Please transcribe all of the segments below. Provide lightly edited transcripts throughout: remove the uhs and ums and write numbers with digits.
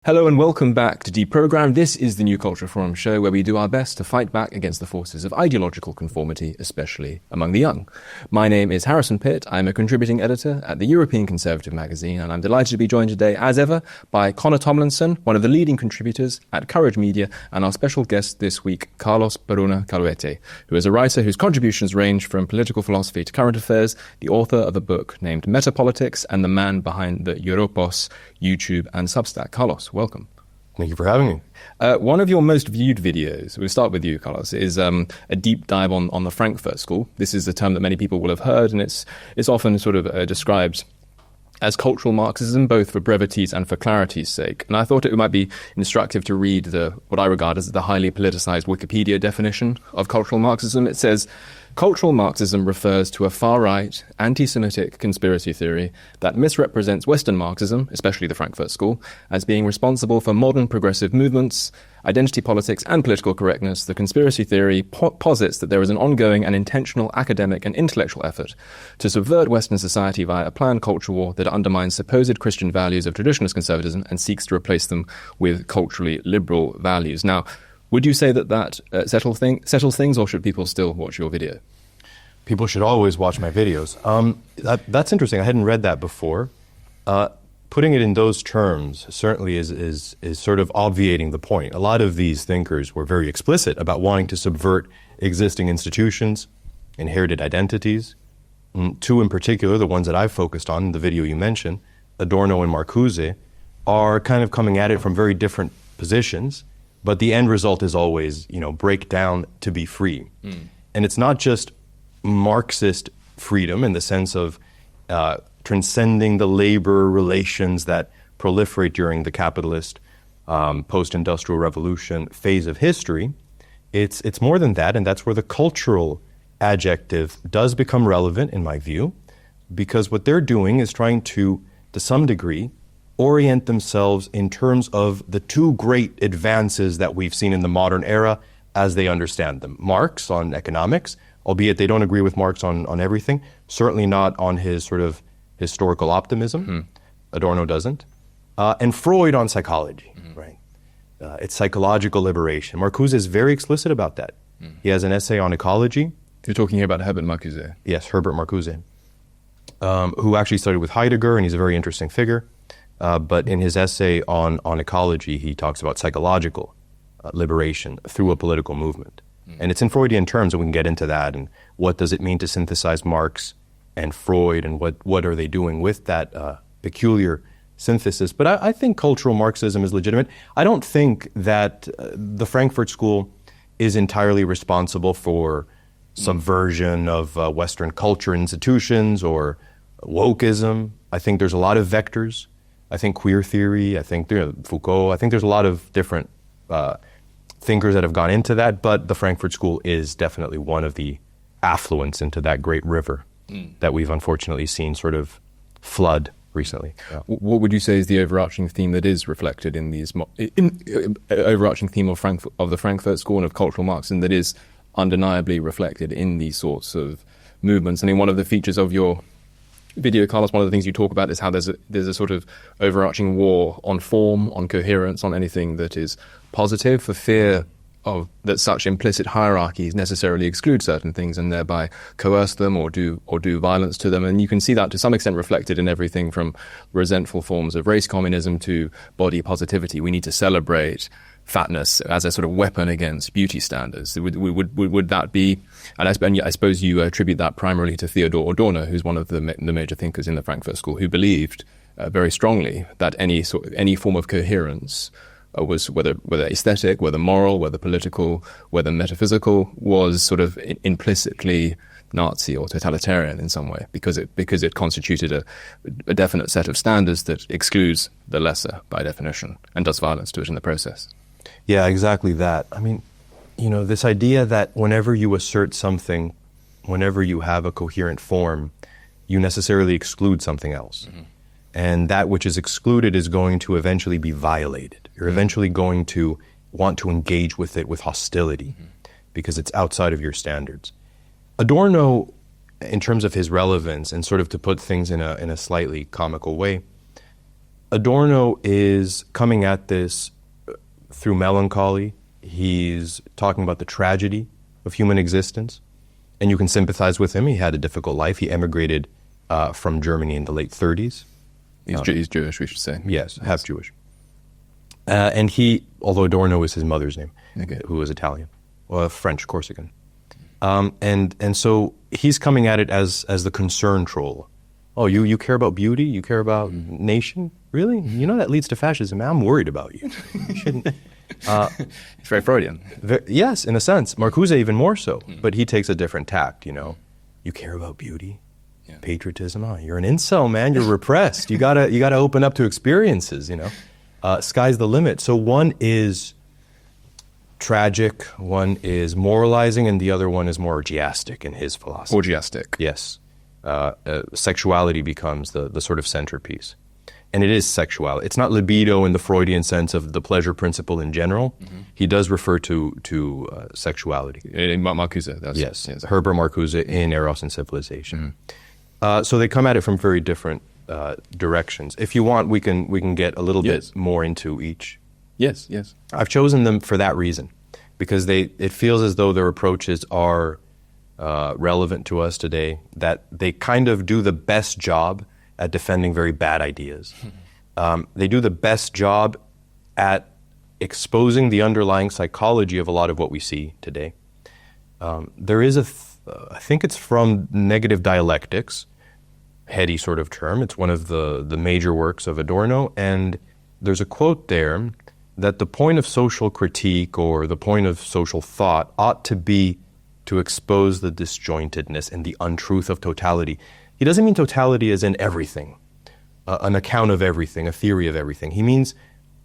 Hello and welcome back to Deprogrammed. This is the New Culture Forum show where we do our best to fight back against the forces of ideological conformity, especially among the young. My name is Harrison Pitt. I'm a contributing editor at the European Conservative magazine, and I'm delighted to be joined today, as ever, by Connor Tomlinson, one of the leading contributors at Courage Media, and our special guest this week, Carlos Baruna Caluete, who is a writer whose contributions range from political philosophy to current affairs, the author of a book named Metapolitics, and the man behind the Europos, YouTube, and Substack. Carlos, welcome. Thank you for having me. One of your most viewed videos, we'll start with you, Carlos, is a deep dive on the Frankfurt School. This is a term that many people will have heard, and it's often sort of described as cultural Marxism, both for brevity's and for clarity's sake. And I thought it might be instructive to read what I regard as the highly politicized Wikipedia definition of cultural Marxism. It says, cultural Marxism refers to a far-right, anti-Semitic conspiracy theory that misrepresents Western Marxism, especially the Frankfurt School, as being responsible for modern progressive movements, identity politics, and political correctness. The conspiracy theory posits that there is an ongoing and intentional academic and intellectual effort to subvert Western society via a planned culture war that undermines supposed Christian values of traditionalist conservatism and seeks to replace them with culturally liberal values. Now, would you say that settles things, or should people still watch your video? People should always watch my videos. That's interesting. I hadn't read that before. Putting it in those terms certainly is sort of obviating the point. A lot of these thinkers were very explicit about wanting to subvert existing institutions, inherited identities. Two in particular, the ones that I've focused on in the video you mentioned, Adorno and Marcuse, are kind of coming at it from very different positions. But the end result is always, break down to be free. And it's not just Marxist freedom in the sense of transcending the labor relations that proliferate during the capitalist post-industrial revolution phase of history. It's more than that, and that's where the cultural adjective does become relevant, in my view, because what they're doing is trying to some degree, orient themselves in terms of the two great advances that we've seen in the modern era as they understand them. Marx on economics, albeit they don't agree with Marx on everything, certainly not on his sort of historical optimism. Adorno doesn't. And Freud on psychology, right? It's psychological liberation. Marcuse is very explicit about that. He has an essay on ecology. You're talking here about Herbert Marcuse. Yes, Herbert Marcuse, who actually studied with Heidegger, and he's a very interesting figure. But in his essay on ecology, he talks about psychological liberation through a political movement. And it's in Freudian terms, and we can get into that, and what does it mean to synthesize Marx and Freud, and what are they doing with that peculiar synthesis. But I think cultural Marxism is legitimate. I don't think that the Frankfurt School is entirely responsible for subversion of Western culture institutions or wokeism. I think there's a lot of vectors. I think queer theory, I think Foucault, I think there's a lot of different thinkers that have gone into that, but the Frankfurt School is definitely one of the affluents into that great river that we've unfortunately seen sort of flood recently. Yeah. What would you say is the overarching theme that is reflected in these, overarching theme of the Frankfurt School and of cultural Marxism that is undeniably reflected in these sorts of movements? I mean, one of the features of your video, Carlos, one of the things you talk about is how there's a sort of overarching war on form, on coherence, on anything that is positive, for fear of that such implicit hierarchies necessarily exclude certain things and thereby coerce them or do violence to them. And you can see that to some extent reflected in everything from resentful forms of race communism to body positivity. We need to celebrate fatness as a sort of weapon against beauty standards. Would that be, and I suppose you attribute that primarily to Theodor Adorno, who's one of the major thinkers in the Frankfurt School, who believed very strongly that any form of coherence was, whether aesthetic, whether moral, whether political, whether metaphysical, was sort of implicitly Nazi or totalitarian in some way, because it constituted a definite set of standards that excludes the lesser by definition and does violence to it in the process. Yeah, exactly that. I mean, this idea that whenever you assert something, whenever you have a coherent form, you necessarily exclude something else. And that which is excluded is going to eventually be violated. You're eventually going to want to engage with it with hostility because it's outside of your standards. Adorno, in terms of his relevance, and sort of to put things in a slightly comical way, Adorno is coming at this through melancholy. He's talking about the tragedy of human existence, and you can sympathize with him. He had a difficult life. He emigrated from Germany in the late 30s. He's Jewish, we should say. Yes, half Jewish. And he, although Adorno is his mother's name, Okay. who was Italian, or French, Corsican. And so he's coming at it as the concern troll. Oh, you care about beauty? You care about nation? Really? You know that leads to fascism. I'm worried about you. You shouldn't. It's very Freudian. Yes, in a sense. Marcuse even more so. But he takes a different tact, you know. You care about beauty? Yeah. Patriotism? Oh, you're an incel, man. You're repressed. You gotta open up to experiences, you know. Sky's the limit. So one is tragic, one is moralizing, and the other one is more orgiastic in his philosophy. Orgiastic. Yes. Sexuality becomes the sort of centerpiece. And it is sexuality. It's not libido in the Freudian sense of the pleasure principle in general. Mm-hmm. He does refer to sexuality. Marcuse. Yes. Herbert Marcuse in Eros and Civilization. Mm-hmm. So they come at it from very different directions. If you want, we can get a little bit more into each. Yes. I've chosen them for that reason, because it feels as though their approaches are relevant to us today, that they kind of do the best job at defending very bad ideas. They do the best job at exposing the underlying psychology of a lot of what we see today. There is I think it's from Negative Dialectics, heady sort of term. It's one of the major works of Adorno, and there's a quote there that the point of social critique or the point of social thought ought to be to expose the disjointedness and the untruth of totality. He doesn't mean totality as in everything, an account of everything, a theory of everything. He means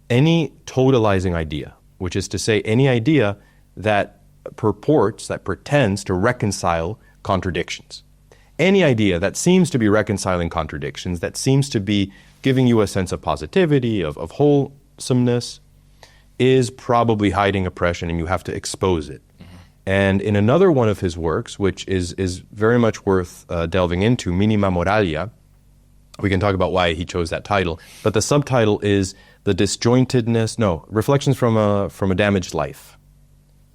any totalizing idea, which is to say any idea that pretends to reconcile contradictions. Any idea that seems to be reconciling contradictions, that seems to be giving you a sense of positivity, of wholesomeness, is probably hiding oppression, and you have to expose it. And in another one of his works, which is very much worth delving into, Minima Moralia, we can talk about why he chose that title, but the subtitle is Reflections from a Damaged Life.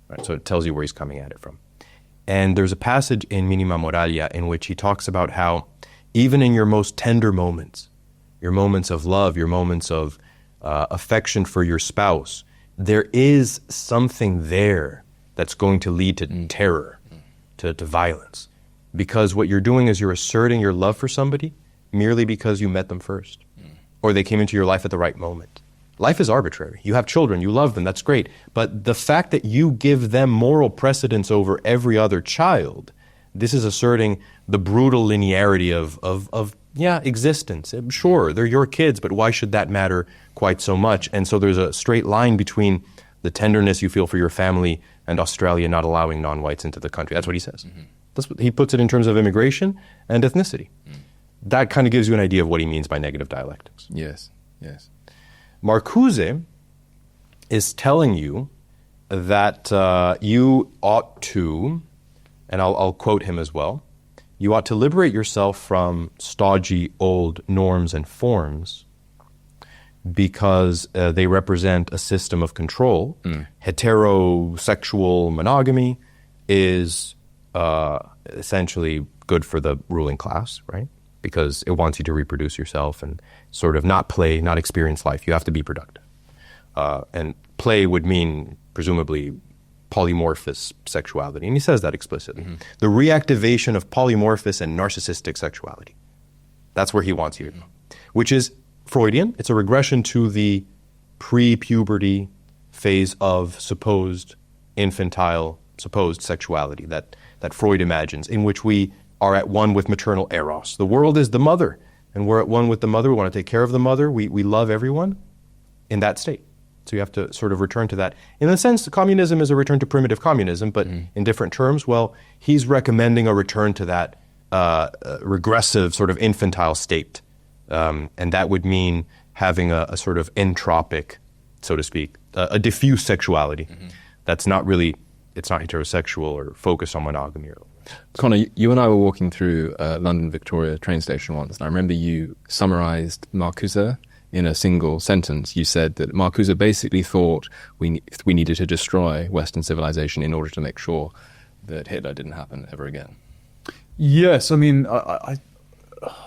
Right, so it tells you where he's coming at it from. And there's a passage in Minima Moralia in which he talks about how even in your most tender moments, your moments of love, your moments of affection for your spouse, there is something there that's going to lead to terror, to violence. Because what you're doing is you're asserting your love for somebody merely because you met them first, or they came into your life at the right moment. Life is arbitrary. You have children, you love them, that's great. But the fact that you give them moral precedence over every other child, this is asserting the brutal linearity of existence. Sure, they're your kids, but why should that matter quite so much? And so there's a straight line between the tenderness you feel for your family and Australia not allowing non-whites into the country. That's what he says. Mm-hmm. That's what he puts it in terms of immigration and ethnicity. That kind of gives you an idea of what he means by negative dialectics. Yes. Marcuse is telling you that you ought to, and I'll quote him as well, you ought to liberate yourself from stodgy old norms and forms because they represent a system of control. Heterosexual monogamy is essentially good for the ruling class, right? Because it wants you to reproduce yourself and sort of not play, not experience life. You have to be productive. And play would mean, presumably, polymorphous sexuality. And he says that explicitly. Mm-hmm. The reactivation of polymorphous and narcissistic sexuality. That's where he wants you to go. Which is Freudian. It's a regression to the pre-puberty phase of supposed sexuality that Freud imagines, in which we are at one with maternal eros. The world is the mother, and we're at one with the mother. We want to take care of the mother. We love everyone in that state. So you have to sort of return to that. In a sense, communism is a return to primitive communism, but in different terms. Well, he's recommending a return to that regressive sort of infantile state. And that would mean having a sort of entropic, so to speak, a diffuse sexuality that's not really, it's not heterosexual or focused on monogamy. Connor, you and I were walking through London Victoria train station once, and I remember you summarized Marcuse in a single sentence, you said that Marcuse basically thought we needed to destroy Western civilization in order to make sure that Hitler didn't happen ever again. Yes, I mean,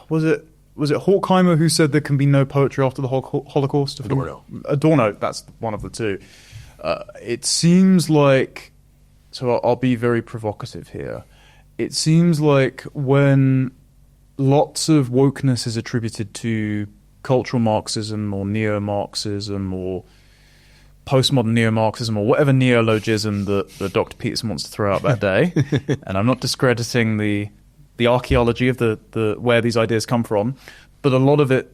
was it Horkheimer who said there can be no poetry after the Holocaust? Adorno, that's one of the two. It seems like, so I'll be very provocative here. It seems like when lots of wokeness is attributed to cultural Marxism or neo-Marxism or postmodern neo-Marxism or whatever neologism that Dr. Peterson wants to throw out that day, and I'm not discrediting the archaeology of the where these ideas come from, but a lot of it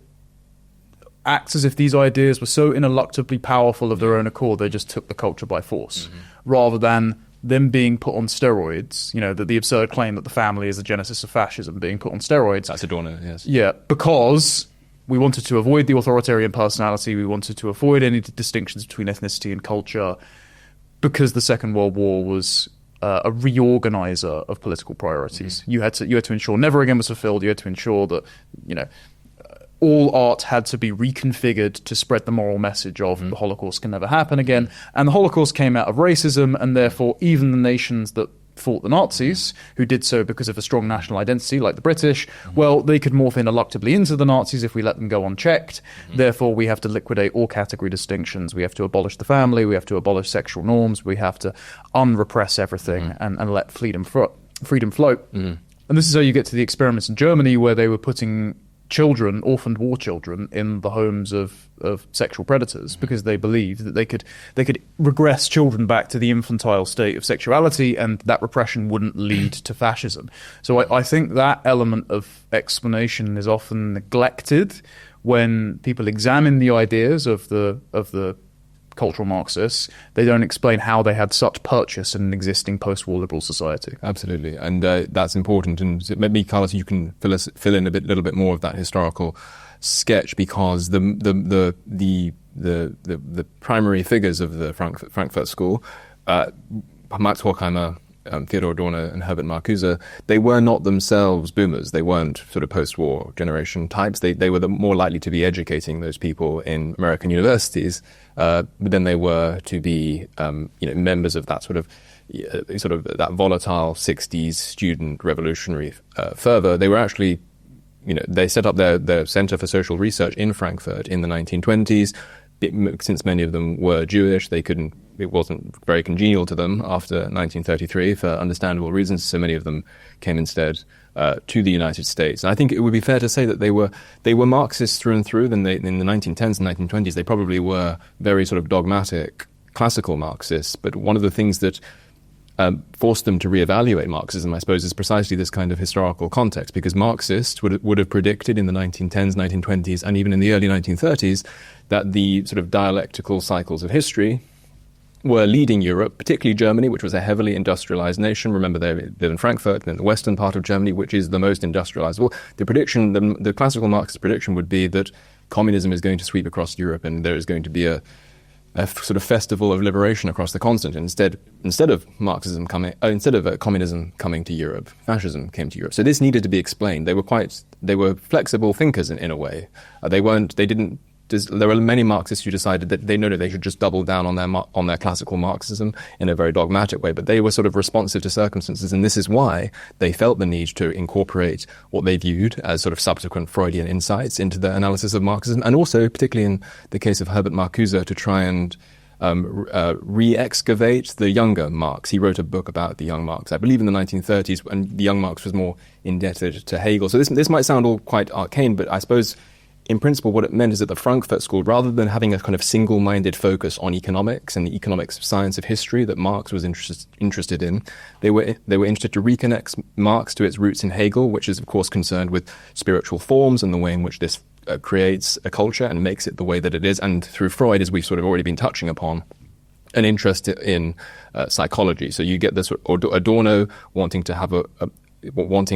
acts as if these ideas were so ineluctably powerful of their own accord, they just took the culture by force, rather than them being put on steroids. You know, the absurd claim that the family is the genesis of fascism being put on steroids. That's Adorno, yes. Yeah, because we wanted to avoid the authoritarian personality, we wanted to avoid any distinctions between ethnicity and culture, because the Second World War was a reorganizer of political priorities. You had to ensure never again was fulfilled. You had to ensure that, you know, all art had to be reconfigured to spread the moral message of the Holocaust can never happen again. And the Holocaust came out of racism, and therefore even the nations that fought the Nazis, who did so because of a strong national identity, like the British, well, they could morph ineluctably into the Nazis if we let them go unchecked. Therefore, we have to liquidate all category distinctions. We have to abolish the family. We have to abolish sexual norms. We have to unrepress everything and let freedom float. And this is how you get to the experiments in Germany, where they were putting children, orphaned war children, in the homes of sexual predators, because they believed that they could regress children back to the infantile state of sexuality, and that repression wouldn't lead to fascism. So I think that element of explanation is often neglected when people examine the ideas of the cultural Marxists. They don't explain how they had such purchase in an existing post-war liberal society. Absolutely, and that's important. And maybe, Carlos, you can fill in little bit more of that historical sketch, because the primary figures of the Frankfurt School, Max Horkheimer, Theodor Adorno, and Herbert Marcuse, they were not themselves boomers. They weren't sort of post-war generation types. They were more likely to be educating those people in American universities than they were to be members of that sort of that volatile 60s student revolutionary fervor. They were actually, they set up their Center for Social Research in Frankfurt in the 1920s. Since many of them were Jewish, it wasn't very congenial to them after 1933 for understandable reasons, so many of them came instead to the United States. And I think it would be fair to say that they were Marxists through and through. Then in the 1910s and 1920s, they probably were very sort of dogmatic classical Marxists. But one of the things that forced them to reevaluate Marxism, I suppose, is precisely this kind of historical context, because Marxists would have predicted in the 1910s, 1920s, and even in the early 1930s that the sort of dialectical cycles of history were leading Europe, particularly Germany, which was a heavily industrialized nation. Remember, they live in Frankfurt, in the western part of Germany, which is the most industrialized. Well, the classical Marxist prediction would be that communism is going to sweep across Europe, and there is going to be a sort of festival of liberation across the continent. Instead of communism coming to Europe, fascism came to Europe. So this needed to be explained. They were flexible thinkers in a way. There were many Marxists who decided that they should just double down on their classical Marxism in a very dogmatic way, but they were sort of responsive to circumstances, and this is why they felt the need to incorporate what they viewed as sort of subsequent Freudian insights into the analysis of Marxism, and also, particularly in the case of Herbert Marcuse, to try and re-excavate the younger Marx. He wrote a book about the young Marx, I believe in the 1930s, and the young Marx was more indebted to Hegel. So this might sound all quite arcane, but I suppose in principle, what it meant is that the Frankfurt School, rather than having a kind of single-minded focus on economics and the economics science of history that Marx was interested in, they were interested to reconnect Marx to its roots in Hegel, which is, of course, concerned with spiritual forms and the way in which this creates a culture and makes it the way that it is, and through Freud, as we've sort of already been touching upon, an interest in psychology. So you get this Adorno wanting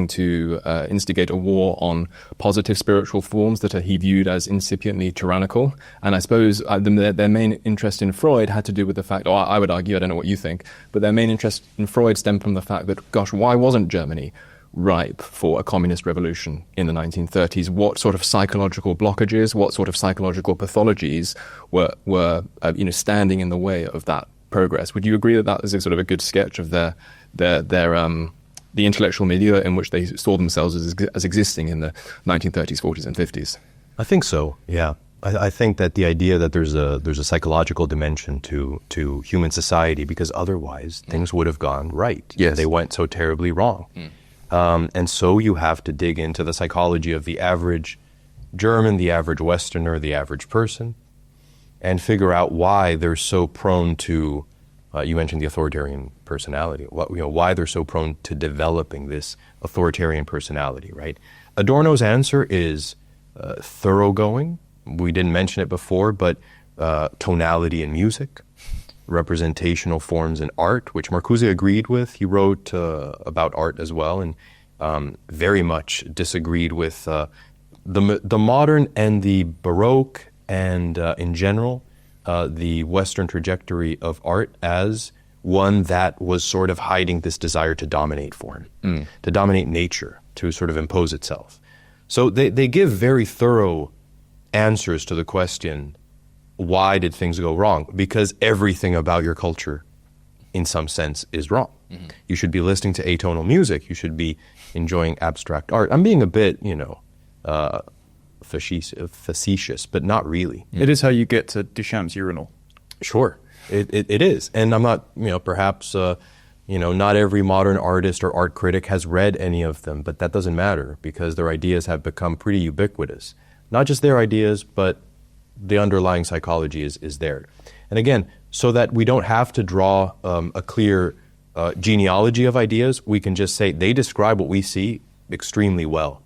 to instigate a war on positive spiritual forms that he viewed as incipiently tyrannical. And I suppose their main interest in Freud had to do with the fact, or I would argue, I don't know what you think, but their main interest in Freud stemmed from the fact that, gosh, why wasn't Germany ripe for a communist revolution in the 1930s? What sort of psychological blockages, what sort of psychological pathologies were standing in the way of that progress? Would you agree that that is a sort of a good sketch of the intellectual milieu in which they saw themselves as existing in the 1930s, 40s, and 50s? I think so. Yeah, I think that the idea that there's a psychological dimension to human society, because otherwise things would have gone right. Yes, they went so terribly wrong, and so you have to dig into the psychology of the average German, the average Westerner, the average person, and figure out why they're so prone to. You mentioned the authoritarian personality. Why they're so prone to developing this authoritarian personality, right? Adorno's answer is thoroughgoing. We didn't mention it before, but tonality in music, representational forms in art, which Marcuse agreed with. He wrote about art as well, and very much disagreed with the modern and the Baroque, and in general, the Western trajectory of art as one that was sort of hiding this desire to dominate form, to dominate nature, to sort of impose itself. So they give very thorough answers to the question, why did things go wrong? Because everything about your culture, in some sense, is wrong. Mm-hmm. You should be listening to atonal music. You should be enjoying abstract art. I'm being a bit, facetious, but not really. It is how you get to Duchamp's urinal. Sure, it is. And I'm not, perhaps, not every modern artist or art critic has read any of them, but that doesn't matter because their ideas have become pretty ubiquitous. Not just their ideas, but the underlying psychology is there. And again, so that we don't have to draw a clear genealogy of ideas, we can just say they describe what we see extremely well.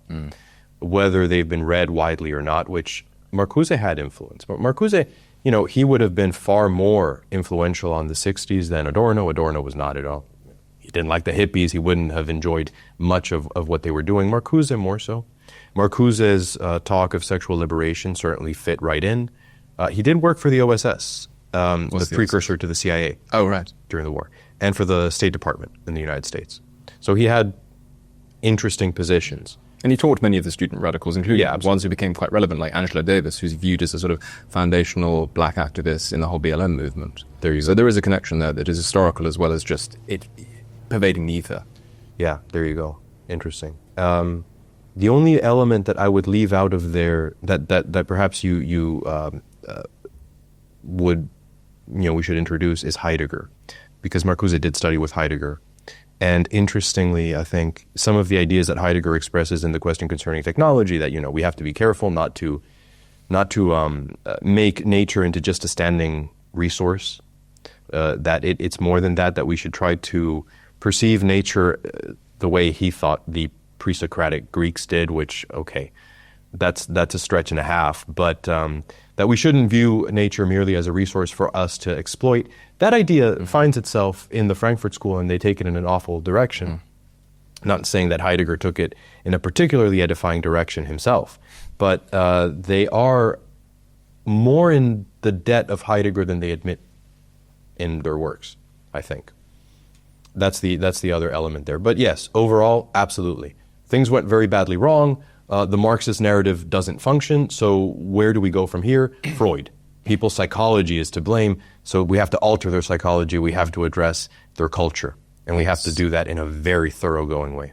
Whether they've been read widely or not, which Marcuse had influence. But Marcuse, he would have been far more influential on the 60s than Adorno. Adorno was not at all. He didn't like the hippies. He wouldn't have enjoyed much of what they were doing. Marcuse more so. Marcuse's talk of sexual liberation certainly fit right in. He did work for the OSS, the precursor to the CIA. Oh, right. During the war. And for the State Department in the United States. So he had interesting positions. And he taught many of the student radicals, including ones who became quite relevant, like Angela Davis, who's viewed as a sort of foundational black activist in the whole BLM movement. So there is a connection there that is historical as well as just it pervading the ether. Yeah, there you go. Interesting. The only element that I would leave out of there that perhaps you would, we should introduce is Heidegger, because Marcuse did study with Heidegger. And interestingly, I think some of the ideas that Heidegger expresses in the question concerning technology, that we have to be careful not to make nature into just a standing resource, that it's more than that we should try to perceive nature the way he thought the pre-Socratic Greeks did, which, okay, that's a stretch and a half, but that we shouldn't view nature merely as a resource for us to exploit. That idea finds itself in the Frankfurt School, and they take it in an awful direction. Not saying that Heidegger took it in a particularly edifying direction himself, but they are more in the debt of Heidegger than they admit in their works, I think. That's the other element there. But yes, overall, absolutely. Things went very badly wrong. The Marxist narrative doesn't function, so where do we go from here? Freud. People's psychology is to blame, so we have to alter their psychology, we have to address their culture, and we have to do that in a very thoroughgoing way.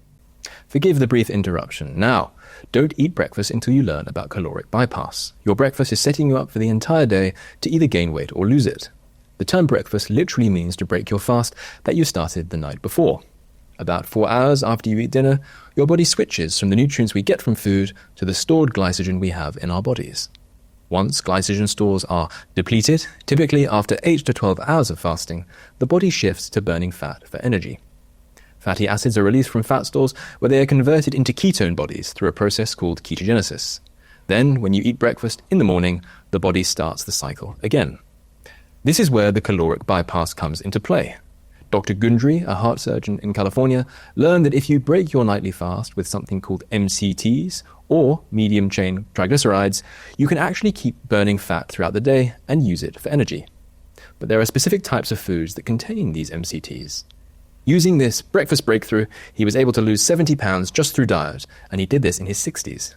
Forgive the brief interruption. Now, don't eat breakfast until you learn about caloric bypass. Your breakfast is setting you up for the entire day to either gain weight or lose it. The term breakfast literally means to break your fast that you started the night before. About 4 hours after you eat dinner, your body switches from the nutrients we get from food to the stored glycogen we have in our bodies. Once glycogen stores are depleted, typically after 8 to 12 hours of fasting, the body shifts to burning fat for energy. Fatty acids are released from fat stores where they are converted into ketone bodies through a process called ketogenesis. Then, when you eat breakfast in the morning, the body starts the cycle again. This is where the caloric bypass comes into play. Dr. Gundry, a heart surgeon in California, learned that if you break your nightly fast with something called MCTs, or medium-chain triglycerides, you can actually keep burning fat throughout the day and use it for energy. But there are specific types of foods that contain these MCTs. Using this breakfast breakthrough, he was able to lose 70 pounds just through diet, and he did this in his 60s.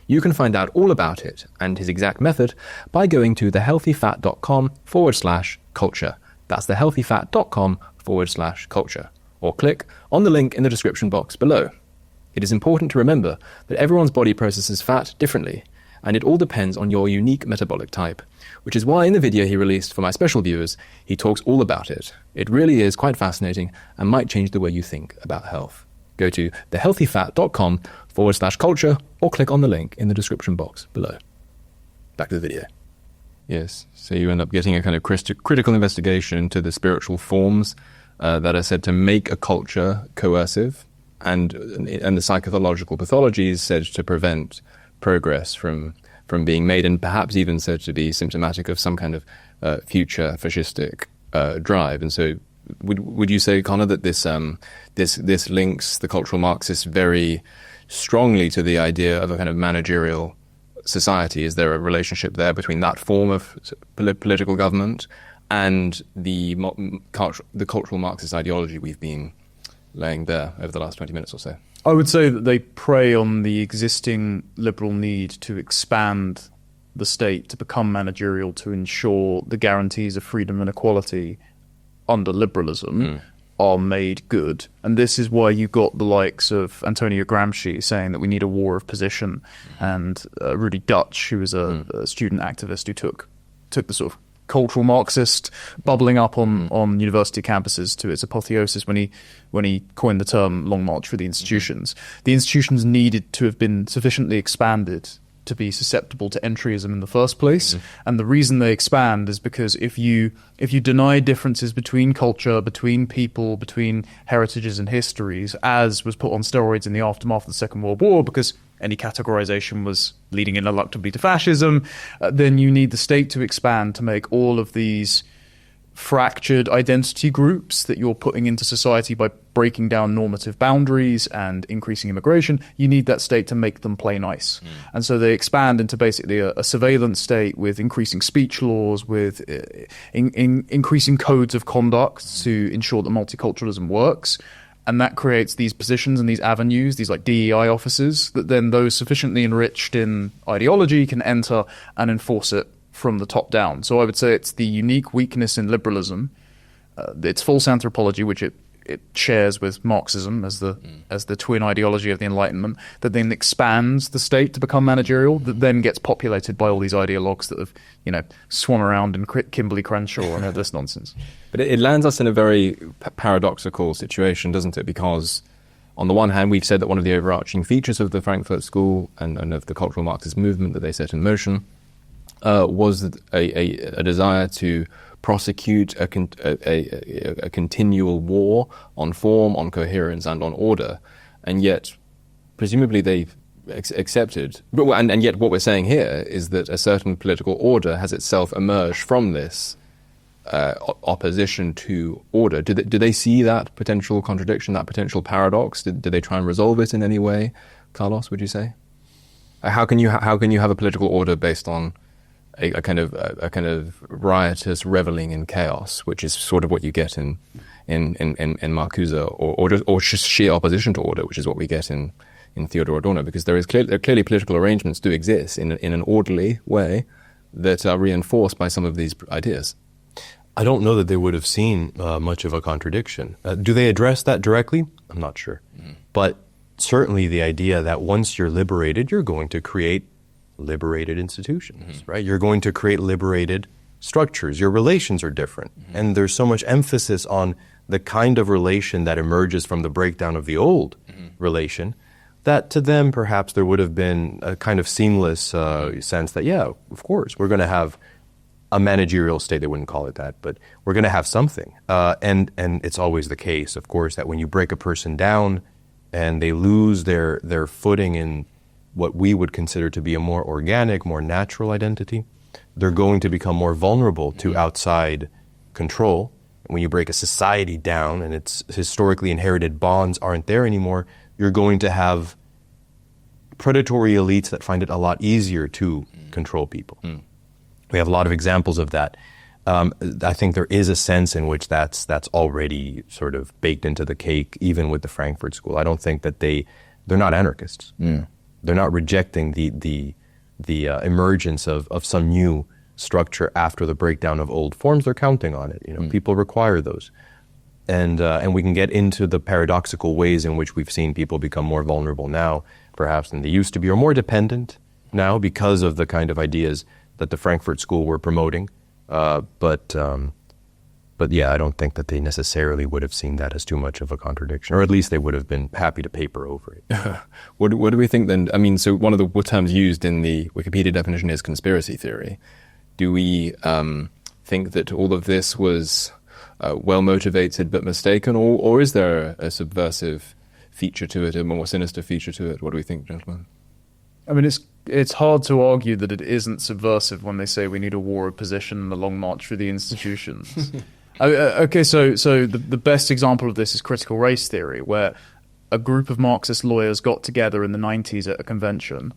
You can find out all about it and his exact method by going to thehealthyfat.com/culture. That's thehealthyfat.com/culture. Or click on the link in the description box below. It is important to remember that everyone's body processes fat differently, and it all depends on your unique metabolic type, which is why in the video he released for my special viewers, he talks all about it. It really is quite fascinating and might change the way you think about health. Go to thehealthyfat.com/culture or click on the link in the description box below. Back to the video. Yes, so you end up getting a kind of critical investigation into the spiritual forms that are said to make a culture coercive, and the psychopathological pathology is said to prevent progress from being made, and perhaps even said to be symptomatic of some kind of future fascistic drive. And so, would you say, Connor, that this links the cultural Marxists very strongly to the idea of a kind of managerial society? Is there a relationship there between that form of political government and the cultural Marxist ideology we've been laying bare over the last 20 minutes or so? I would say that they prey on the existing liberal need to expand the state to become managerial, to ensure the guarantees of freedom and equality under liberalism are made good. And this is why you got the likes of Antonio Gramsci saying that we need a war of position, and Rudy Dutch, who was a student activist who took the sort of cultural Marxist bubbling up on university campuses to its apotheosis when he coined the term Long March for the Institutions. The institutions needed to have been sufficiently expanded to be susceptible to entryism in the first place. And the reason they expand is because if you deny differences between culture, between people, between heritages and histories, as was put on steroids in the aftermath of the Second World War, because any categorization was leading ineluctably to fascism, then you need the state to expand to make all of these fractured identity groups that you're putting into society by breaking down normative boundaries and increasing immigration. You need that state to make them play nice. And so they expand into basically a surveillance state with increasing speech laws, with increasing codes of conduct to ensure that multiculturalism works. And that creates these positions and these avenues, these like DEI officers, that then those sufficiently enriched in ideology can enter and enforce it from the top down. So I would say it's the unique weakness in liberalism, its false anthropology, which it shares with Marxism as the twin ideology of the Enlightenment, that then expands the state to become managerial, that then gets populated by all these ideologues that have, swum around in Kimberly Crenshaw and all this nonsense. But it lands us in a very paradoxical situation, doesn't it? Because on the one hand, we've said that one of the overarching features of the Frankfurt School and of the cultural Marxist movement that they set in motion was a desire to prosecute a continual war on form, on coherence, and on order. And yet, presumably they've accepted, and yet what we're saying here is that a certain political order has itself emerged from this opposition to order. Do they see that potential contradiction, that potential paradox? Do they try and resolve it in any way? Carlos, would you say? How can you have a political order based on a kind of riotous reveling in chaos, which is sort of what you get in Marcuse, or just sheer opposition to order, which is what we get in Theodor Adorno, because there clearly political arrangements do exist in an orderly way that are reinforced by some of these ideas. I don't know that they would have seen much of a contradiction. Do they address that directly? I'm not sure. But certainly the idea that once you're liberated, you're going to create liberated institutions, right? You're going to create liberated structures. Your relations are different. And there's so much emphasis on the kind of relation that emerges from the breakdown of the old relation that to them, perhaps there would have been a kind of seamless sense that, yeah, of course, we're going to have a managerial state. They wouldn't call it that, but we're going to have something. And it's always the case, of course, that when you break a person down and they lose their footing in what we would consider to be a more organic, more natural identity, they're going to become more vulnerable to outside control. And when you break a society down and its historically inherited bonds aren't there anymore, you're going to have predatory elites that find it a lot easier to control people. We have a lot of examples of that. I think there is a sense in which that's already sort of baked into the cake, even with the Frankfurt School. I don't think that they're not anarchists. They're not rejecting the emergence of some new structure after the breakdown of old forms. They're counting on it. People require those, and we can get into the paradoxical ways in which we've seen people become more vulnerable now, perhaps than they used to be, or more dependent now because of the kind of ideas that the Frankfurt School were promoting. But yeah, I don't think that they necessarily would have seen that as too much of a contradiction, or at least they would have been happy to paper over it. What do we think then? I mean, so one of the terms used in the Wikipedia definition is conspiracy theory. Do we think that all of this was well motivated but mistaken, or is there a subversive feature to it, a more sinister feature to it? What do we think, gentlemen? I mean, it's hard to argue that it isn't subversive when they say we need a war of position and a long march through the institutions. Okay, so the best example of this is critical race theory, where a group of Marxist lawyers got together in the 90s at a convention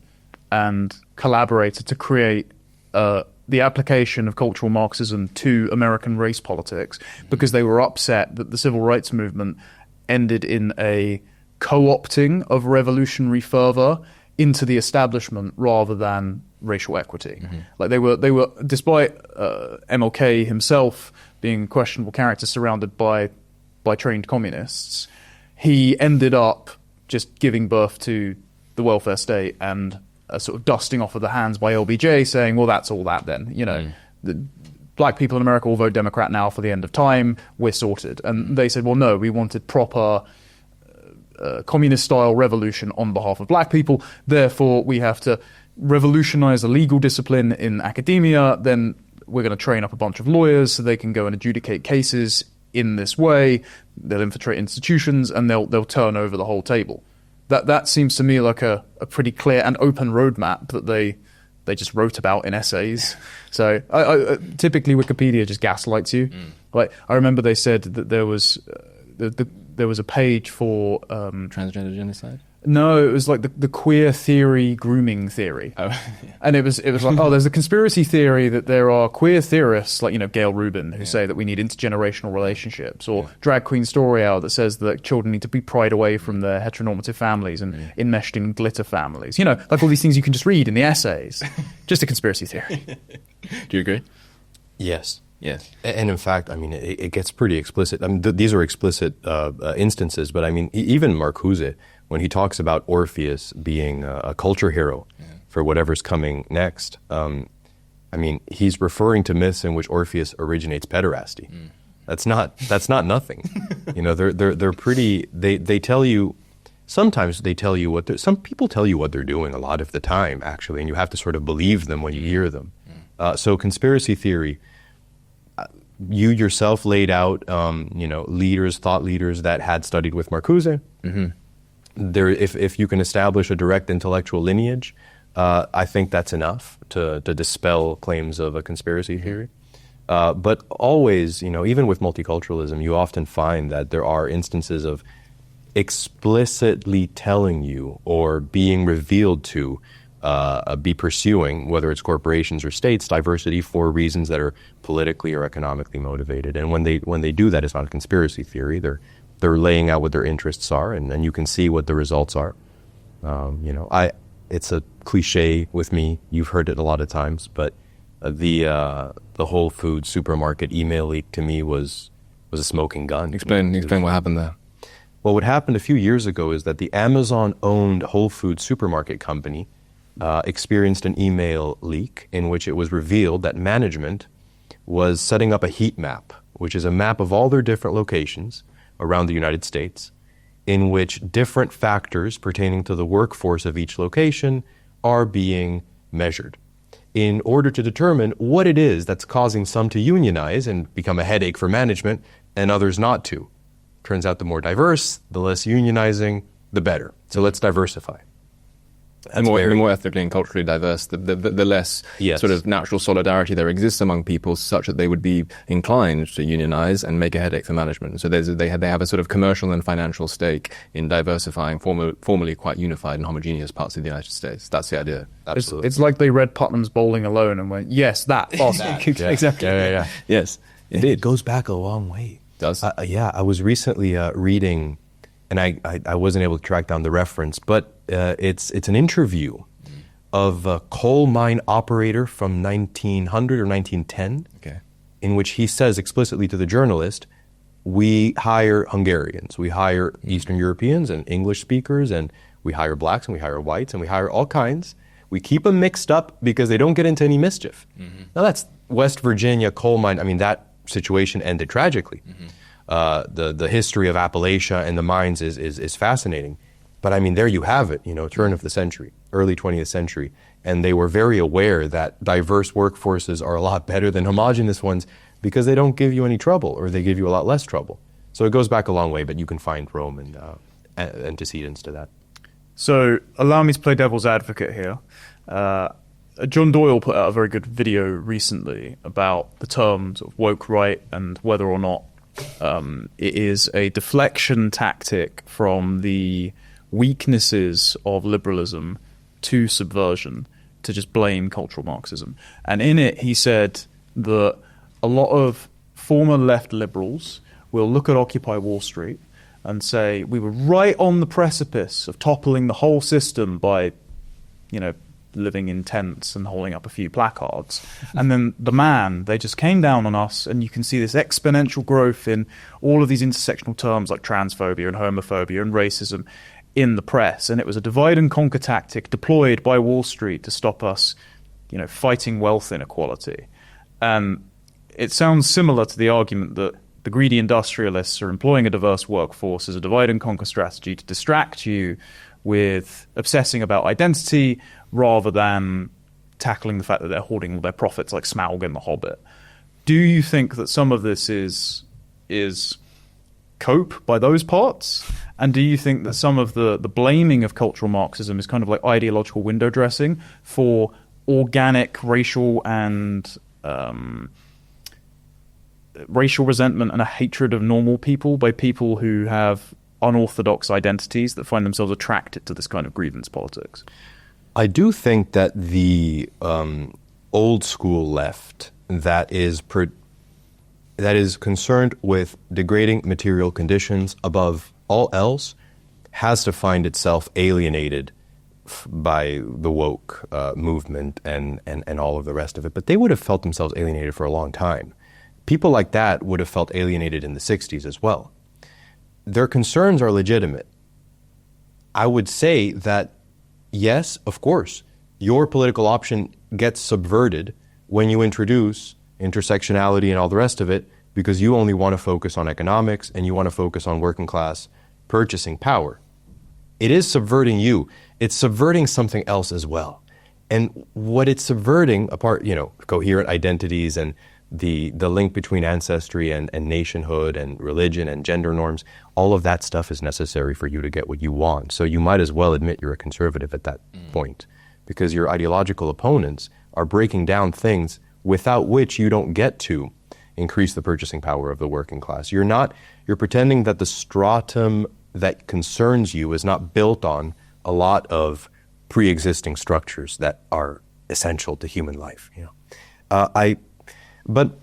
and collaborated to create the application of cultural Marxism to American race politics, because they were upset that the civil rights movement ended in a co-opting of revolutionary fervor into the establishment rather than racial equity. Like they were despite MLK himself being a questionable character surrounded by trained communists, he ended up just giving birth to the welfare state and a sort of dusting off of the hands by LBJ, saying, well, that's all that then. The black people in America will vote Democrat now for the end of time, we're sorted. And they said, well, no, we wanted proper communist-style revolution on behalf of black people, therefore we have to revolutionize the legal discipline in academia, then we're going to train up a bunch of lawyers so they can go and adjudicate cases in this way, they'll infiltrate institutions, and they'll turn over the whole table. That seems to me like a pretty clear and open roadmap that they just wrote about in essays. So typically Wikipedia just gaslights you. Like I remember they said that there was a page for Transgender genocide? No, it was like the queer theory grooming theory. Oh, yeah. And it was like, oh, there's a conspiracy theory that there are queer theorists like, Gail Rubin, who say that we need intergenerational relationships, or drag queen story hour that says that children need to be pried away from their heteronormative families and enmeshed in glitter families. Like all these things you can just read in the essays. Just a conspiracy theory. Do you agree? Yes. Yes. And in fact, I mean, it gets pretty explicit. I mean, these are explicit instances, but I mean, even Marcuse, when he talks about Orpheus being a culture hero for whatever's coming next, I mean, he's referring to myths in which Orpheus originates pederasty. That's not nothing. They're pretty. They tell you. Sometimes they tell you some people tell you what they're doing a lot of the time, actually, and you have to sort of believe them when you hear them. So conspiracy theory. You yourself laid out, thought leaders that had studied with Marcuse. If you can establish a direct intellectual lineage, I think that's enough to dispel claims of a conspiracy theory. But always, even with multiculturalism, you often find that there are instances of explicitly telling you or being revealed to be pursuing, whether it's corporations or states, diversity for reasons that are politically or economically motivated. And when they do that, it's not a conspiracy theory. They're laying out what their interests are, and you can see what the results are. It's a cliche with me. You've heard it a lot of times, but the Whole Foods supermarket email leak to me was a smoking gun. Explain what happened there. Well, what happened a few years ago is that the Amazon-owned Whole Foods supermarket company experienced an email leak in which it was revealed that management was setting up a heat map, which is a map of all their different locations around the United States, in which different factors pertaining to the workforce of each location are being measured in order to determine what it is that's causing some to unionize and become a headache for management and others not to. Turns out the more diverse, the less unionizing, the better. So let's diversify. The more ethnically and culturally diverse, the less Yes. sort of natural solidarity there exists among people, such that they would be inclined to unionize and make a headache for management. So they have a sort of commercial and financial stake in diversifying formerly quite unified and homogeneous parts of the United States. That's the idea. Absolutely. It's like they read Putnam's Bowling Alone and went, yes, that, boss. Exactly. Yeah. Yes, It indeed. goes back a long way. Does. Yeah, I was recently reading, and I wasn't able to track down the reference, but it's an interview of a coal mine operator from 1900 or 1910, Okay. in which he says explicitly to the journalist, we hire Hungarians, we hire Eastern Europeans and English speakers, and we hire blacks and we hire whites and we hire all kinds. We keep them mixed up because they don't get into any mischief. Now that's West Virginia coal mine. I mean, that situation ended tragically. The history of Appalachia and the mines is fascinating. But I mean, there you have it, turn of the century, early 20th century. And they were very aware that diverse workforces are a lot better than homogenous ones because they don't give you any trouble, or they give you a lot less trouble. So it goes back a long way, but you can find Roman antecedents to that. So allow me to play devil's advocate here. John Doyle put out a very good video recently about the terms of woke right and whether or not it is a deflection tactic from the weaknesses of liberalism to subversion, to just blame cultural Marxism. And in it, he said that a lot of former left liberals will look at Occupy Wall Street and say, we were right on the precipice of toppling the whole system by, living in tents and holding up a few placards. And then they just came down on us, and you can see this exponential growth in all of these intersectional terms like transphobia and homophobia and racism in the press. And it was a divide and conquer tactic deployed by Wall Street to stop us, fighting wealth inequality. And it sounds similar to the argument that the greedy industrialists are employing a diverse workforce as a divide and conquer strategy to distract you with obsessing about identity rather than tackling the fact that they're hoarding all their profits like Smaug in The Hobbit. Do you think that some of this is cope by those parts? And do you think that some of the blaming of cultural Marxism is kind of like ideological window dressing for organic racial and racial resentment and a hatred of normal people by people who have unorthodox identities that find themselves attracted to this kind of grievance politics? I do think that the old school left that is concerned with degrading material conditions above all else has to find itself alienated by the woke movement and all of the rest of it. But they would have felt themselves alienated for a long time. People like that would have felt alienated in the 60s as well. Their concerns are legitimate. I would say that, yes, of course, your political option gets subverted when you introduce intersectionality and all the rest of it because you only want to focus on economics and you want to focus on working class purchasing power. It is subverting you. It's subverting something else as well. And what it's subverting, apart, coherent identities and the link between ancestry and nationhood and religion and gender norms, all of that stuff is necessary for you to get what you want. So you might as well admit you're a conservative at that point, because your ideological opponents are breaking down things without which you don't get to increase the purchasing power of the working class. You're pretending that the stratum that concerns you is not built on a lot of pre-existing structures that are essential to human life. But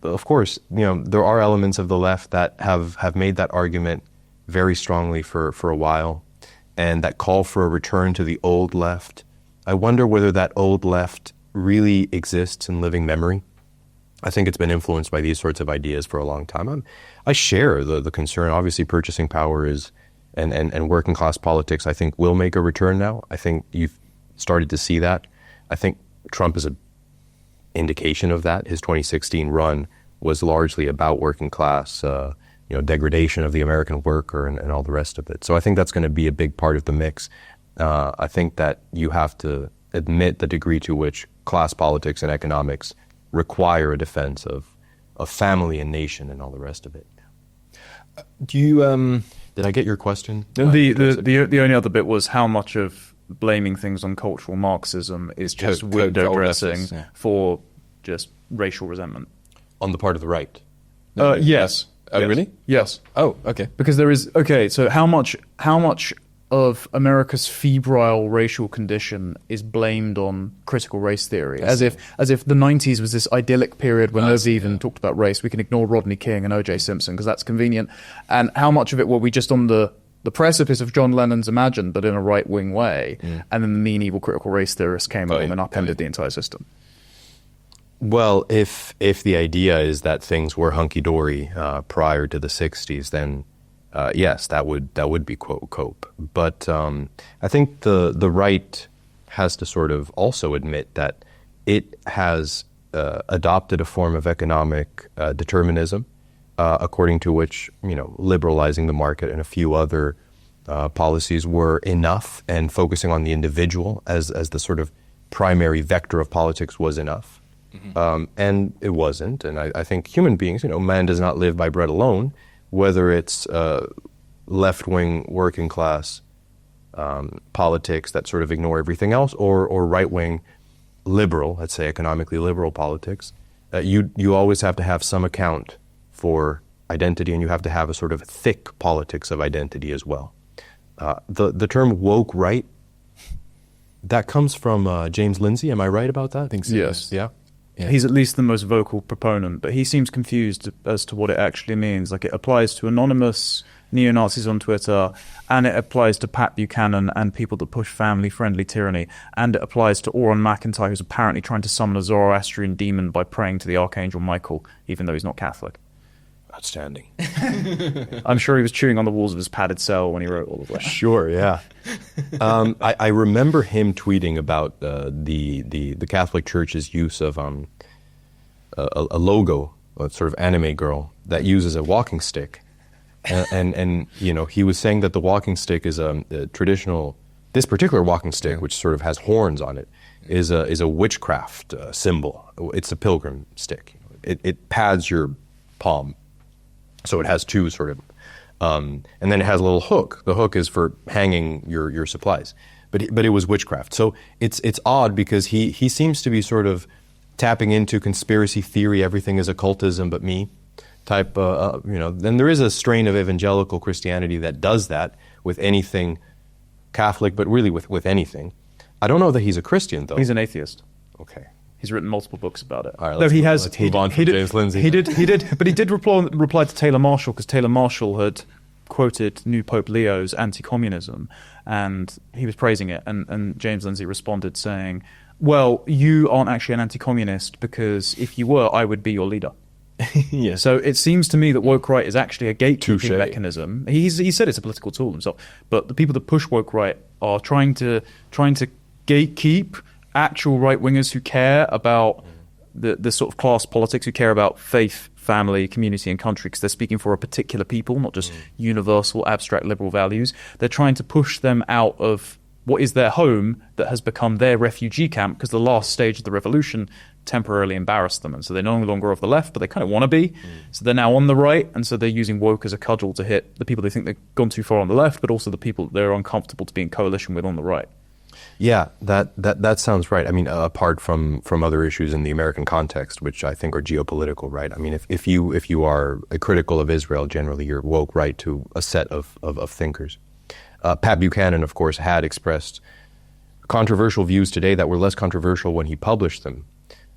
of course, there are elements of the left that have made that argument very strongly for a while, and that call for a return to the old left. I wonder whether that old left really exists in living memory. I think it's been influenced by these sorts of ideas for a long time. I share the concern. Obviously, purchasing power is and working class politics, I think, will make a return now. I think you've started to see that. I think Trump is an indication of that. His 2016 run was largely about working class, degradation of the American worker and all the rest of it. So I think that's going to be a big part of the mix. I think that you have to admit the degree to which class politics and economics require a defense of family and nation and all the rest of it. Do you? Did I get your question? The only other bit was how much of blaming things on cultural Marxism is just Code window old dressing leftists, yeah. for just racial resentment. On the part of the right. Yes. Oh, Yes. really? Yes. Oh, okay. Because there is so how much of America's febrile racial condition is blamed on critical race theory, as if the 90s was this idyllic period when nobody even talked about race. We can ignore Rodney King and O.J. Simpson because that's convenient. And how much of it were we just on the precipice of John Lennon's Imagine, but in a right-wing way, and then the mean, evil critical race theorists came along and upended the entire system. Well, if the idea is that things were hunky-dory prior to the 60s, then yes, that would be cope. But I think the right has to sort of also admit that it has adopted a form of economic determinism, according to which, liberalizing the market and a few other policies were enough, and focusing on the individual as the sort of primary vector of politics was enough. And it wasn't. And I think human beings, man does not live by bread alone, whether it's left-wing working class politics that sort of ignore everything else, or right-wing liberal, let's say economically liberal politics. You always have to have some account for identity, and you have to have a sort of thick politics of identity as well. The term woke right, that comes from James Lindsay. Am I right about that? I think so. Yes. Yeah. Yeah. He's at least the most vocal proponent, but he seems confused as to what it actually means. Like, it applies to anonymous neo-Nazis on Twitter, and it applies to Pat Buchanan and people that push family-friendly tyranny, and it applies to Oren McIntyre, who's apparently trying to summon a Zoroastrian demon by praying to the Archangel Michael, even though he's not Catholic. Outstanding. I'm sure he was chewing on the walls of his padded cell when he wrote all of that. Sure, yeah. I remember him tweeting about the Catholic Church's use of a logo, a sort of anime girl that uses a walking stick, and he was saying that the walking stick is a traditional. This particular walking stick, which sort of has horns on it, is a witchcraft symbol. It's a pilgrim stick. It pads your palm. So it has two sort of, and then it has a little hook. The hook is for hanging your supplies, but it was witchcraft. So it's odd because he seems to be sort of tapping into conspiracy theory. Everything is occultism, but me type. Then there is a strain of evangelical Christianity that does that with anything Catholic, but really with anything. I don't know that he's a Christian though. He's an atheist. Okay. He's written multiple books about it. All right, Though let's move on from James Lindsay. He did, but he did reply to Taylor Marshall, because Taylor Marshall had quoted new Pope Leo's anti-communism, and he was praising it. And James Lindsay responded saying, "Well, you aren't actually an anti-communist, because if you were, I would be your leader." Yeah. So it seems to me that woke right is actually a gatekeeping Touche. mechanism. He said it's a political tool himself, but the people that push woke right are trying to gatekeep actual right-wingers who care about the sort of class politics, who care about faith, family, community, and country, because they're speaking for a particular people, not just universal, abstract liberal values. They're trying to push them out of what is their home that has become their refugee camp, because the last stage of the revolution temporarily embarrassed them. And so they're no longer off the left, but they kind of want to be. So they're now on the right, and so they're using woke as a cudgel to hit the people they think they've gone too far on the left, but also the people they're uncomfortable to be in coalition with on the right. Yeah, that sounds right. I mean, apart from other issues in the American context, which I think are geopolitical, right? I mean, if you are critical of Israel, generally you're woke right to a set of thinkers. Pat Buchanan, of course, had expressed controversial views today that were less controversial when he published them.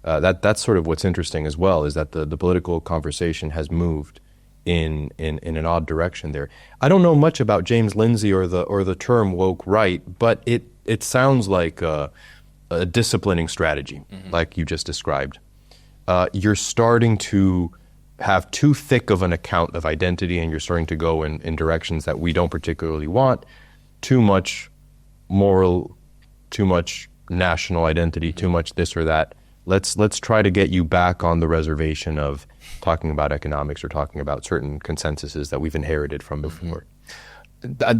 That's sort of what's interesting as well, is that the political conversation has moved in an odd direction there. I don't know much about James Lindsay or the term woke right, but it sounds like a disciplining strategy, like you just described. You're starting to have too thick of an account of identity, and you're starting to go in directions that we don't particularly want. Too much moral, too much national identity, too much this or that. Let's try to get you back on the reservation of talking about economics or talking about certain consensuses that we've inherited from before.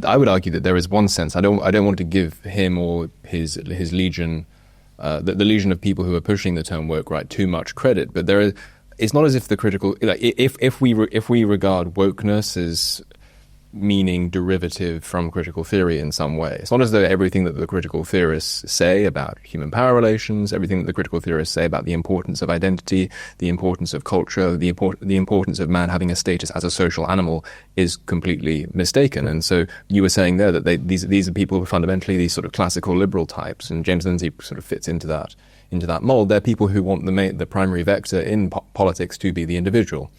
I would argue that there is one sense. I don't want to give him or his legion, the legion of people who are pushing the term woke right, too much credit. But it's not as if the critical, like if we regard wokeness as meaning derivative from critical theory in some way. It's not as though everything that the critical theorists say about human power relations, everything that the critical theorists say about the importance of identity, the importance of culture, the importance of man having a status as a social animal is completely mistaken. And so you were saying there that these are people who are fundamentally these sort of classical liberal types, and James Lindsay sort of fits into that mold. They're people who want the primary vector in politics to be the individual.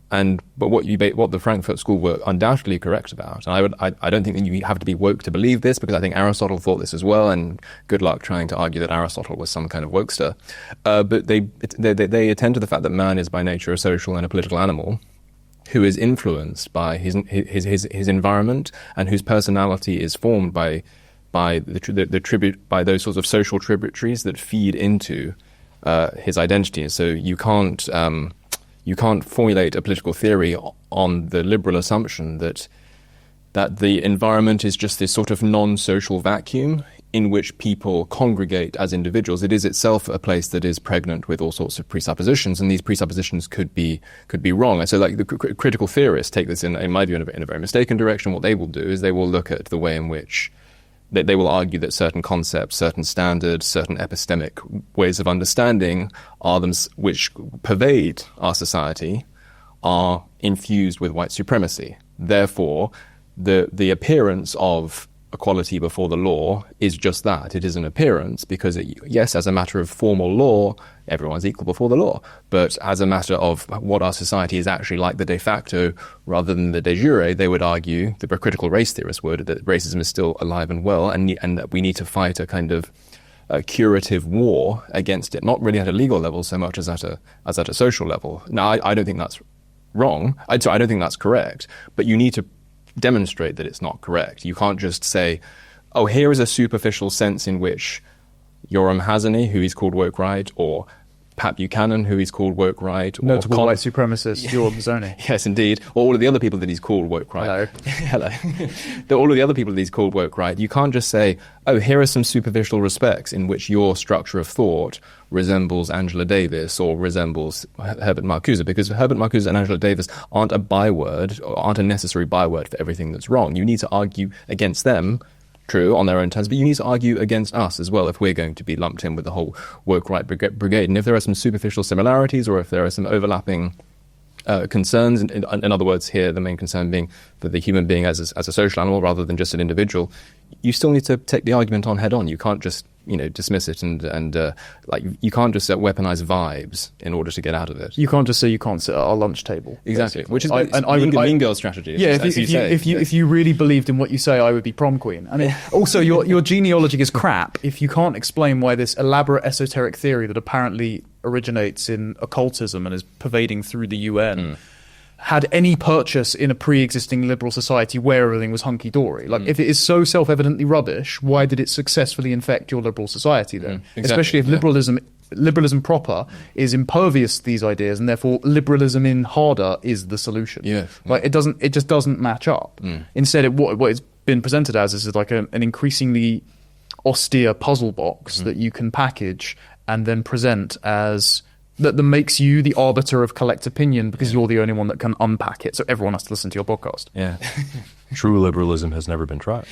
But what the Frankfurt School were undoubtedly correct about, and I don't think that you have to be woke to believe this, because I think Aristotle thought this as well, and good luck trying to argue that Aristotle was some kind of wokester. But they attend to the fact that man is by nature a social and a political animal who is influenced by his environment, and whose personality is formed by those sorts of social tributaries that feed into his identity. So you can't formulate a political theory on the liberal assumption that the environment is just this sort of non-social vacuum in which people congregate as individuals. It is itself a place that is pregnant with all sorts of presuppositions, and these presuppositions could be wrong. And so, like, the critical theorists take this in my view, in a very mistaken direction. What they will do is they will look at the way in which they will argue that certain concepts, certain standards, certain epistemic ways of understanding which pervade our society are infused with white supremacy. Therefore, the appearance of equality before the law is just that. It is an appearance because, yes, as a matter of formal law, everyone's equal before the law. But as a matter of what our society is actually like, the de facto rather than the de jure, they would argue, the critical race theorists would, that racism is still alive and well, and that we need to fight a kind of curative war against it, not really at a legal level so much as at a social level. Now, I don't think that's wrong. I don't think that's correct. But you need to demonstrate that it's not correct. You can't just say, oh, here is a superficial sense in which Yoram Hazany, who is called woke right, or Pat Buchanan, who he's called woke right. Notable white supremacist, Yoram Hazany. Yes, indeed. Or all of the other people that he's called woke right. Hello. Hello. All of the other people that he's called woke right. You can't just say, oh, here are some superficial respects in which your structure of thought resembles Angela Davis or resembles Herbert Marcuse, because Herbert Marcuse and Angela Davis aren't a byword, or aren't a necessary byword for everything that's wrong. You need to argue against them, true, on their own terms, but you need to argue against us as well if we're going to be lumped in with the whole woke right brigade. And if there are some superficial similarities, or if there are some overlapping concerns, in other words here, the main concern being for the human being as a social animal rather than just an individual, you still need to take the argument on head on. You can't just dismiss it and like you can't just weaponize vibes in order to get out of it. You can't just say you can't sit at our lunch table. Exactly, basically. Which is mean girl strategy. Yeah, if you really believed in what you say, I would be prom queen. And also, your genealogy is crap if you can't explain why this elaborate esoteric theory that apparently originates in occultism and is pervading through the UN had any purchase in a pre-existing liberal society where everything was hunky-dory. Like, if it is so self-evidently rubbish, why did it successfully infect your liberal society then? Exactly, especially if liberalism proper is impervious to these ideas, and therefore liberalism in harder is the solution. Like, it just doesn't match up. Instead, what it's been presented as is like an increasingly austere puzzle box that you can package and then present as that makes you the arbiter of collect opinion because you're the only one that can unpack it. So everyone has to listen to your podcast. Yeah. True liberalism has never been tried.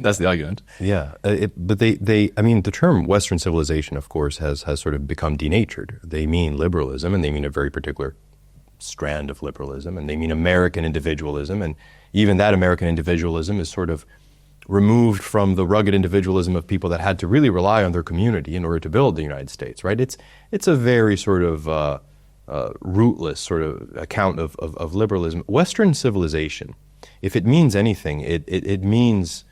That's the argument. Yeah. But the term Western civilization, of course, has sort of become denatured. They mean liberalism, and they mean a very particular strand of liberalism, and they mean American individualism. And even that American individualism is sort of removed from the rugged individualism of people that had to really rely on their community in order to build the United States, right? It's a very sort of rootless sort of account of liberalism. Western civilization, if it means anything, it means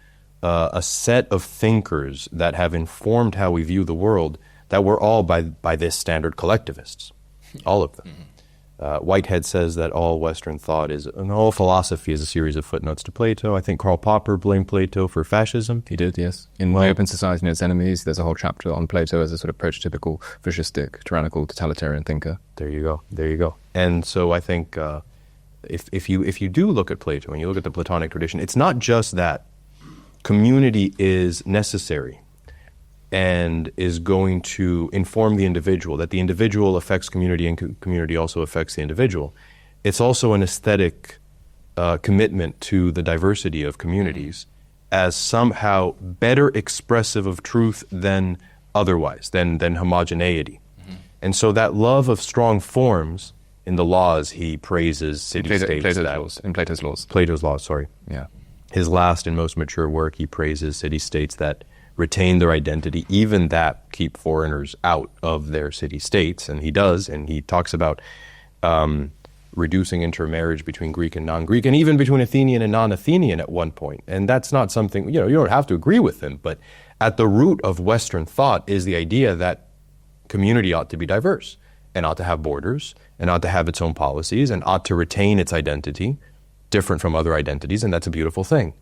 a set of thinkers that have informed how we view the world that were all by this standard collectivists, all of them. Whitehead says that all Western thought and all philosophy is a series of footnotes to Plato. I think Karl Popper blamed Plato for fascism. He did, yes. In My Open Society and Its Enemies, there's a whole chapter on Plato as a sort of prototypical fascistic, tyrannical, totalitarian thinker. There you go. And so I think if you do look at Plato and you look at the Platonic tradition, it's not just that community is necessary and is going to inform the individual, that the individual affects community and community also affects the individual. It's also an aesthetic commitment to the diversity of communities as somehow better expressive of truth than otherwise, than homogeneity. And so that love of strong forms in the laws, he praises city-states. In Plato's laws. Plato's laws, sorry. Yeah. His last and most mature work, he praises city-states that retain their identity, even that keep foreigners out of their city-states. And he does, and he talks about reducing intermarriage between Greek and non-Greek, and even between Athenian and non-Athenian at one point. And that's not something, you don't have to agree with him, but at the root of Western thought is the idea that community ought to be diverse and ought to have borders and ought to have its own policies and ought to retain its identity different from other identities, and that's a beautiful thing.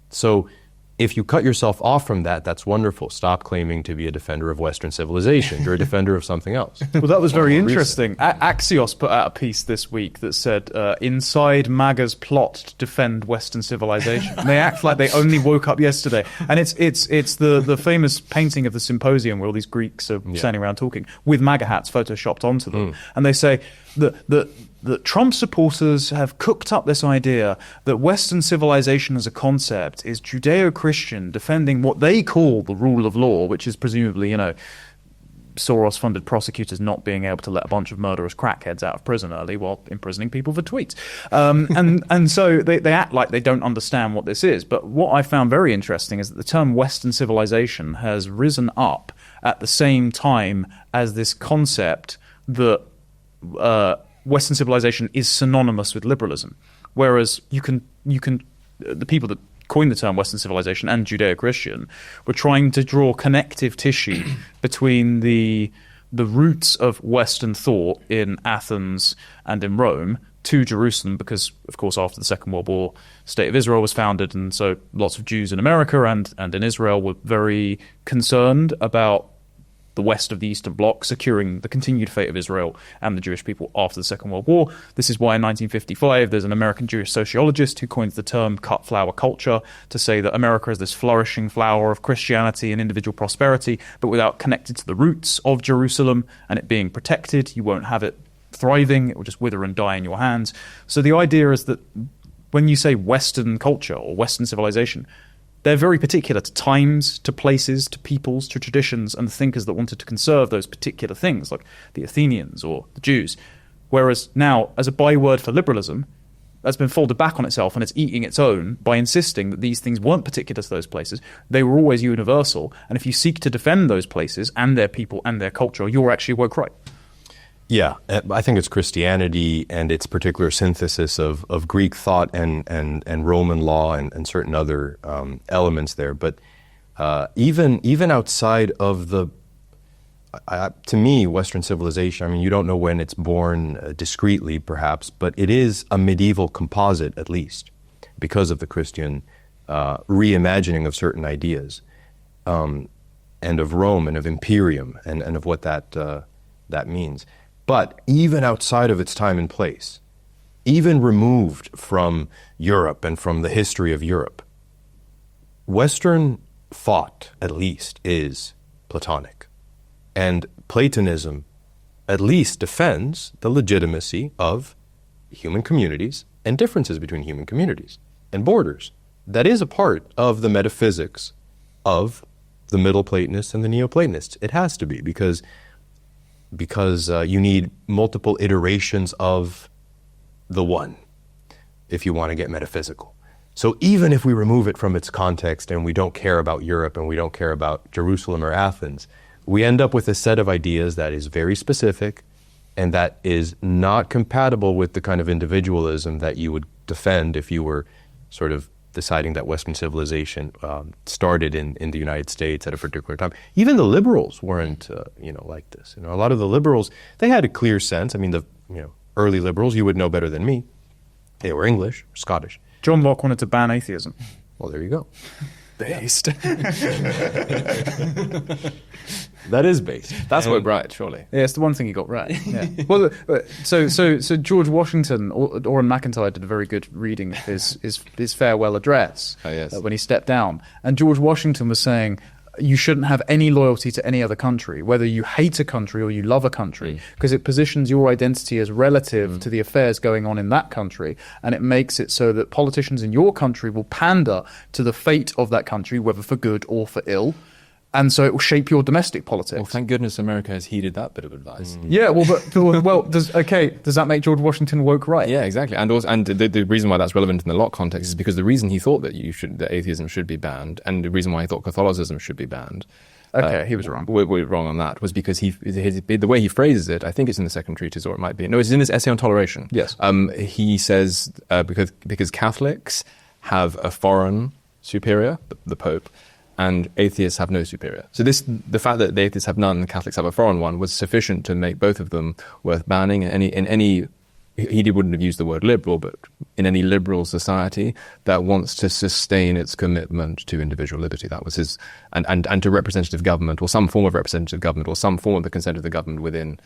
So if you cut yourself off from that, that's wonderful. Stop claiming to be a defender of Western civilization. You're a defender of something else. Well, that was very interesting. Axios put out a piece this week that said, inside MAGA's plot to defend Western civilization. And they act like they only woke up yesterday. And it's the famous painting of the symposium where all these Greeks are standing around talking with MAGA hats photoshopped onto them. And they say that Trump supporters have cooked up this idea that Western civilization as a concept is Judeo-Christian, defending what they call the rule of law, which is presumably, Soros-funded prosecutors not being able to let a bunch of murderous crackheads out of prison early while imprisoning people for tweets. And so they act like they don't understand what this is. But what I found very interesting is that the term Western civilization has risen up at the same time as this concept that Western civilization is synonymous with liberalism, whereas you can the people that coined the term Western civilization and Judeo-Christian were trying to draw connective tissue between the roots of Western thought in Athens and in Rome to Jerusalem, because of course after the Second World War, State of Israel was founded, and so lots of Jews in America and in Israel were very concerned about the west of the Eastern Bloc securing the continued fate of Israel and the Jewish people after the Second World War. This is why in 1955 there's an American Jewish sociologist who coins the term cut flower culture to say that America is this flourishing flower of Christianity and individual prosperity, but without connected to the roots of Jerusalem and it being protected, you won't have it thriving, it will just wither and die in your hands. So the idea is that when you say Western culture or Western civilization, they're very particular to times, to places, to peoples, to traditions, and the thinkers that wanted to conserve those particular things, like the Athenians or the Jews. Whereas now, as a byword for liberalism, that's been folded back on itself and it's eating its own by insisting that these things weren't particular to those places. They were always universal. And if you seek to defend those places and their people and their culture, you're actually woke right. Yeah, I think it's Christianity and its particular synthesis of Greek thought and Roman law and certain other elements there. But even outside of to me, Western civilization, I mean, you don't know when it's born discreetly, perhaps, but it is a medieval composite, at least, because of the Christian reimagining of certain ideas, and of Rome and of imperium and of what that means. But even outside of its time and place, even removed from Europe and from the history of Europe, Western thought, at least, is Platonic. And Platonism, at least, defends the legitimacy of human communities and differences between human communities and borders. That is a part of the metaphysics of the Middle Platonists and the Neoplatonists. It has to be, because you need multiple iterations of the one if you want to get metaphysical. So even if we remove it from its context and we don't care about Europe and we don't care about Jerusalem or Athens, we end up with a set of ideas that is very specific and that is not compatible with the kind of individualism that you would defend if you were sort of deciding that Western civilization started in the United States at a particular time. Even the liberals weren't, like this. A lot of the liberals, they had a clear sense. I mean, the early liberals, you would know better than me. They were English, Scottish. John Locke wanted to ban atheism. Well, there you go. Based. That is based. That's what right, surely. Yeah, it's the one thing he got right. Yeah. Well, so George Washington, Oren McIntyre did a very good reading of his farewell address Oh, yes. when he stepped down. And George Washington was saying, you shouldn't have any loyalty to any other country, whether you hate a country or you love a country, because it positions your identity as relative to the affairs going on in that country, and it makes it so that politicians in your country will pander to the fate of that country, whether for good or for ill. And so it will shape your domestic politics. Well, thank goodness America has heeded that bit of advice. Yeah, does that make George Washington woke right? Yeah, exactly. And also, the reason why that's relevant in the Locke context is because the reason he thought that atheism should be banned, and the reason why he thought Catholicism should be banned. Okay, he was wrong. We're wrong on that. Was because the way he phrases it, I think it's in the second treatise, or it might be. No, it's in his essay on toleration. Yes. He says because Catholics have a foreign superior, the Pope, and atheists have no superior. So the fact that the atheists have none and Catholics have a foreign one was sufficient to make both of them worth banning. He wouldn't have used the word liberal, but in any liberal society that wants to sustain its commitment to individual liberty, that was his, and to representative government, or some form of representative government, or some form of the consent of the government within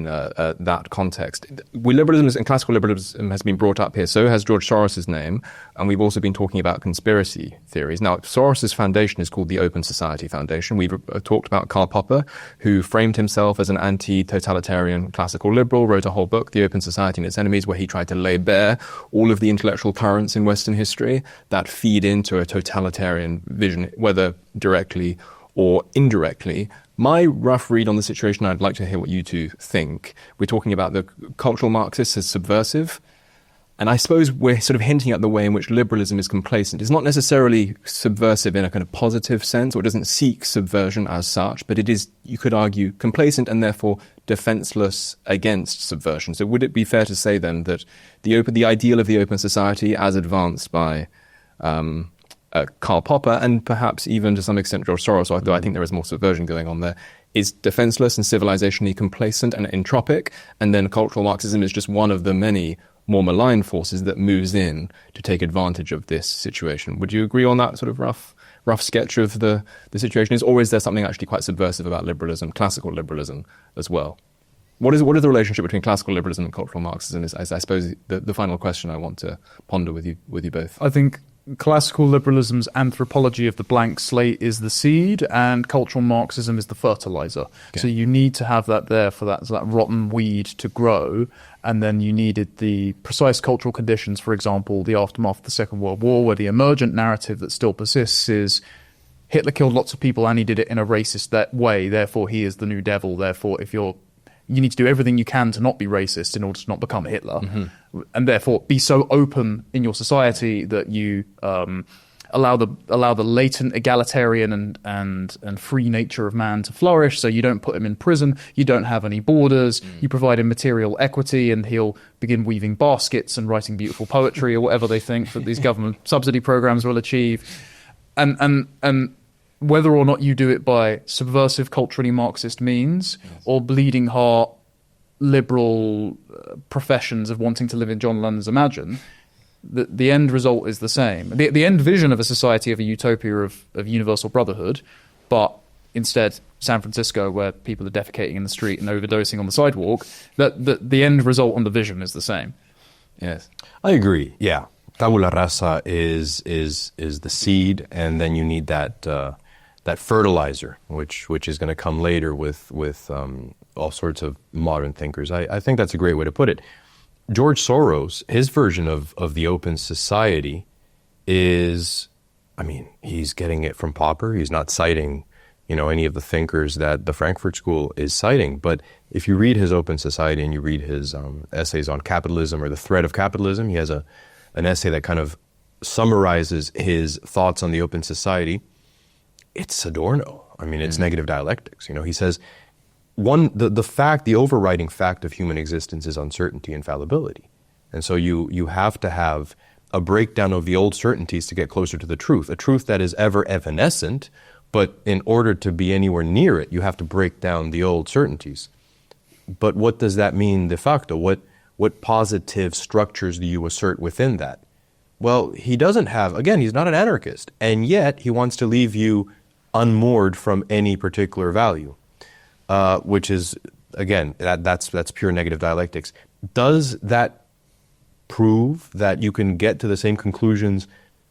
that context. Liberalism and classical liberalism has been brought up here. So has George Soros's name, and we've also been talking about conspiracy theories. Now, Soros's foundation is called the Open Society Foundation. We've talked about Karl Popper, who framed himself as an anti-totalitarian classical liberal, wrote a whole book, The Open Society and Its Enemies, where he tried to lay bare all of the intellectual currents in Western history that feed into a totalitarian vision, whether directly or indirectly. My rough read on the situation, I'd like to hear what you two think. We're talking about the cultural Marxists as subversive, and I suppose we're sort of hinting at the way in which liberalism is complacent. It's not necessarily subversive in a kind of positive sense, or it doesn't seek subversion as such, but it is, you could argue, complacent and therefore defenseless against subversion. So would it be fair to say then that the ideal of the open society, as advanced by Karl Popper, and perhaps even to some extent George Soros, although I think there is more subversion going on there, is defenseless and civilizationally complacent and entropic, and then cultural Marxism is just one of the many more malign forces that moves in to take advantage of this situation. Would you agree on that sort of rough sketch of the situation? Or is there something actually quite subversive about liberalism, classical liberalism as well? What is the relationship between classical liberalism and cultural Marxism is, I suppose, the final question I want to ponder with you both. I think classical liberalism's anthropology of the blank slate is the seed, and cultural Marxism is the fertilizer. Okay. So you need to have that there for that rotten weed to grow, and then you needed the precise cultural conditions, for example, the aftermath of the Second World War, where the emergent narrative that still persists is Hitler killed lots of people and he did it in a racist way, therefore he is the new devil, therefore you need to do everything you can to not be racist in order to not become Hitler, and therefore be so open in your society that you allow the latent egalitarian and free nature of man to flourish. So you don't put him in prison, you don't have any borders, you provide him material equity, and he'll begin weaving baskets and writing beautiful poetry or whatever they think that these government subsidy programs will achieve, and whether or not you do it by subversive, culturally Marxist means, or bleeding heart, liberal professions of wanting to live in John Lennon's Imagine, the end result is the same. The end vision of a society of a utopia of universal brotherhood, but instead San Francisco, where people are defecating in the street and overdosing on the sidewalk, the end result on the vision is the same. Yes. I agree, yeah. Tabula rasa is the seed, and then you need that fertilizer, which is going to come later with all sorts of modern thinkers. I think that's a great way to put it. George Soros, his version of the open society is, he's getting it from Popper. He's not citing, any of the thinkers that the Frankfurt School is citing. But if you read his Open Society and you read his essays on capitalism or the threat of capitalism, he has an essay that kind of summarizes his thoughts on the open society. It's Adorno. It's negative dialectics. He says, the overriding fact of human existence is uncertainty and fallibility. And so you have to have a breakdown of the old certainties to get closer to the truth, a truth that is ever evanescent, but in order to be anywhere near it, you have to break down the old certainties. But what does that mean de facto? What positive structures do you assert within that? Well, he doesn't have, again, he's not an anarchist, and yet he wants to leave you unmoored from any particular value, which is, again, that's pure negative dialectics. Does that prove that you can get to the same conclusions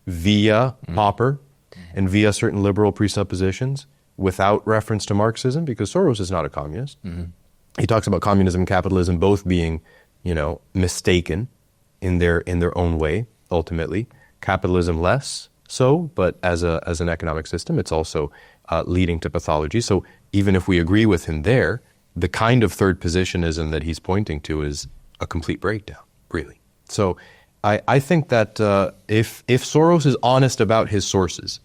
via Popper, and via certain liberal presuppositions without reference to Marxism, because Soros is not a communist. He talks about communism and capitalism both being, mistaken in their own way, ultimately. Capitalism less so, but as an economic system, it's also leading to pathology. So even if we agree with him there, the kind of third positionism that he's pointing to is a complete breakdown, really. So I think that if Soros is honest about his sources,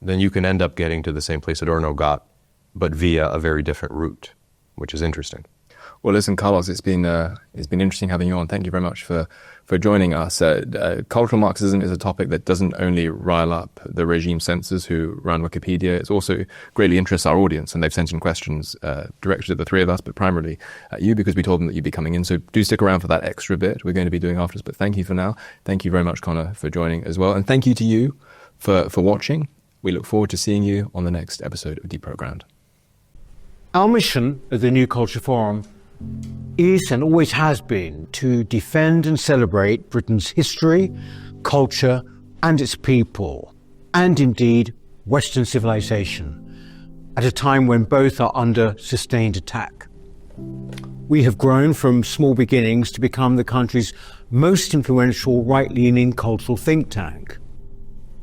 then you can end up getting to the same place Adorno got, but via a very different route, which is interesting. Well, listen, Carlos, it's been interesting having you on. Thank you very much for joining us. Cultural Marxism is a topic that doesn't only rile up the regime censors who run Wikipedia. It also greatly interests our audience, and they've sent in questions directed at the three of us, but primarily at you, because we told them that you'd be coming in. So do stick around for that extra bit we're going to be doing after this. But thank you for now. Thank you very much, Connor, for joining as well. And thank you to you for watching. We look forward to seeing you on the next episode of Deprogrammed. Our mission at the New Culture Forum is and always has been to defend and celebrate Britain's history, culture and its people, and indeed Western civilization, at a time when both are under sustained attack. We have grown from small beginnings to become the country's most influential right-leaning cultural think tank.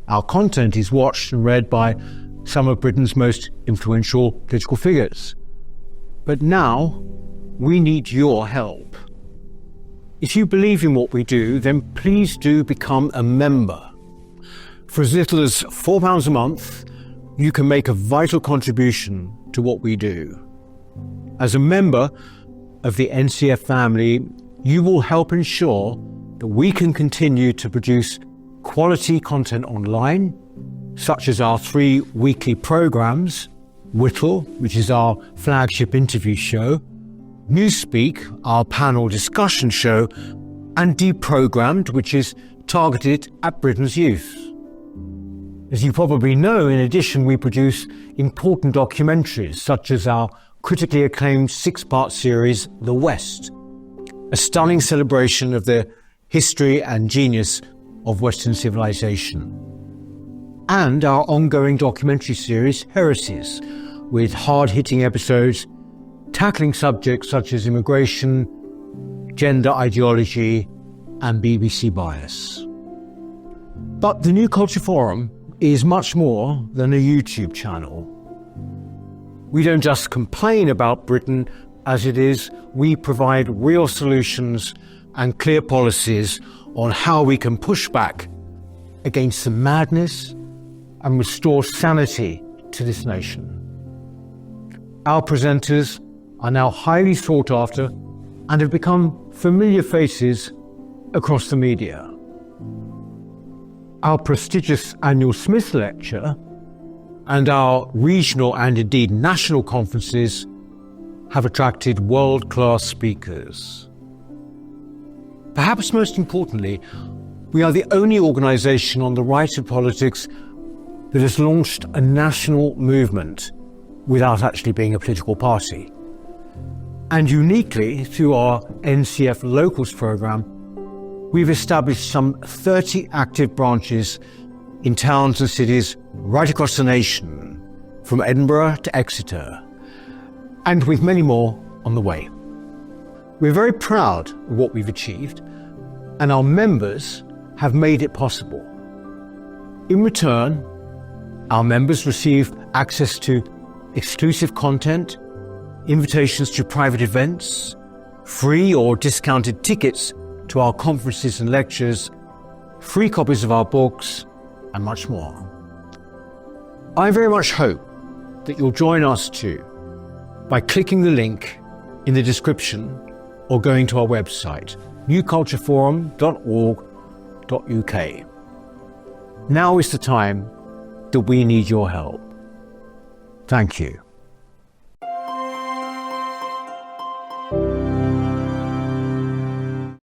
Our content is watched and read by some of Britain's most influential political figures. But now, we need your help. If you believe in what we do, then please do become a member. For as little as £4 a month, you can make a vital contribution to what we do. As a member of the NCF family, you will help ensure that we can continue to produce quality content online, such as our 3 weekly programs, Whittle, which is our flagship interview show, Newspeak, our panel discussion show, and Deprogrammed, which is targeted at Britain's youth. As you probably know, in addition, we produce important documentaries, such as our critically acclaimed 6-part series, The West, a stunning celebration of the history and genius of Western civilization, and our ongoing documentary series, Heresies, with hard-hitting episodes tackling subjects such as immigration, gender ideology, and BBC bias. But the New Culture Forum is much more than a YouTube channel. We don't just complain about Britain as it is, we provide real solutions and clear policies on how we can push back against the madness and restore sanity to this nation. Our presenters are now highly sought after and have become familiar faces across the media. Our prestigious annual Smith Lecture and our regional and indeed national conferences have attracted world-class speakers. Perhaps most importantly, we are the only organisation on the right of politics that has launched a national movement without actually being a political party. And uniquely, through our NCF Locals programme, we've established some 30 active branches in towns and cities right across the nation, from Edinburgh to Exeter, and with many more on the way. We're very proud of what we've achieved, and our members have made it possible. In return, our members receive access to exclusive content, invitations to private events, free or discounted tickets to our conferences and lectures, free copies of our books, and much more. I very much hope that you'll join us too by clicking the link in the description or going to our website, newcultureforum.org.uk. Now is the time that we need your help. Thank you.